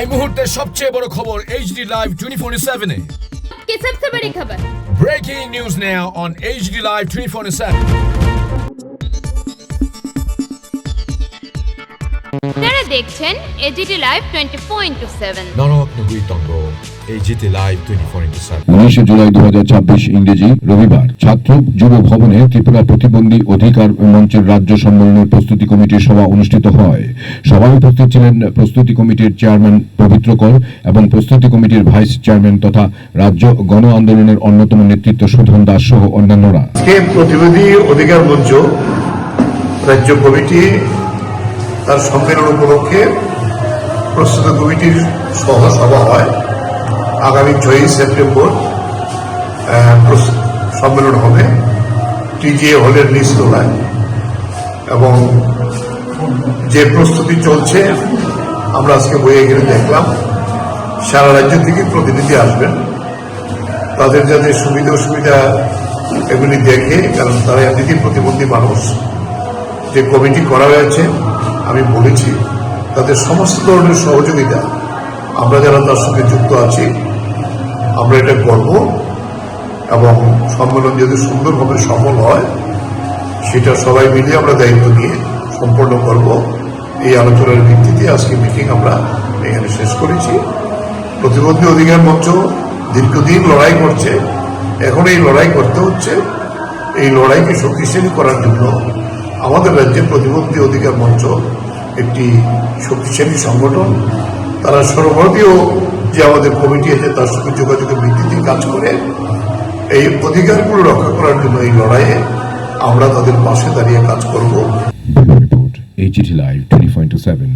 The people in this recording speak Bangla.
এই মুহূর্তের সবচেয়ে বড় খবর HD Live 24/7 এ। की सबसे बड़ी खबर। Breaking news now on HD Live 24/7. আপনারা দেখছেন এজিটি লাইভ 24/7। নরক তঙ্গ HD Live 24/7. 19 জুলাই 2026 ইংরেজি রবিবার ছাত্র যুব ভবনে ত্রিপুরা প্রতিবন্ধী অধিকার মঞ্চের রাজ্য সম্মেলনের প্রস্তুতি কমিটির সভা অনুষ্ঠিত হয়। সভায় উপস্থিত ছিলেন প্রস্তুতি কমিটির চেয়ারম্যান পবিত্র কর এবং প্রস্তুতি কমিটির ভাইস চেয়ারম্যান তথা রাজ্য গণ আন্দোলনের অন্যতম নেতৃত্ব সুধন দাস সহ অন্যান্যরা। প্রতিবন্ধী অধিকার মঞ্চ রাজ্য কমিটি তার সম্মেলন উপলক্ষে প্রস্তুতি কমিটির সহ সভা হয়। আগামী 6 সেপ্টেম্বর সম্মেলন হবে টিজিএ হলের নিচতলায়, এবং যে প্রস্তুতি চলছে আমরা আজকে বইয়ে গেলে দেখলাম সারা রাজ্য থেকে প্রতিনিধি আসবেন, তাদের যাতে সুবিধা অসুবিধা এগুলি দেখে, কারণ তারা এমনিতেই প্রতিবন্ধী মানুষ। যে কমিটি করা হয়েছে আমি বলেছি তাদের সমস্ত ধরনের সহযোগিতা আমরা যারা তার সঙ্গে যুক্ত আছি আমরা এটা করব, এবং সম্মেলন যদি সুন্দরভাবে সফল হয় সেটা সবাই মিলে আমরা দায়িত্ব নিয়ে সম্পন্ন করব। এই আলোচনার ভিত্তিতে আজকে মিটিং আমরা এখানে শেষ করেছি। প্রতিবন্ধী অধিকার মঞ্চ দীর্ঘদিন লড়াই করছে, এখন এই লড়াই করতে হচ্ছে। এই লড়াইকে শক্তিশালী করার জন্য আমাদের রাজ্যে প্রতিবন্ধী অধিকার মঞ্চ একটি শক্তিশালী সংগঠন। তারা সর্বভারতীয় যে আমাদের কমিটি আছে তার সঙ্গে যোগাযোগের ভিত্তিতে কাজ করে এই অধিকারগুলো রক্ষা করার জন্য এই লড়াইয়ে আমরা তাদের পাশে দাঁড়িয়ে কাজ করব। Report HT Live 24/7।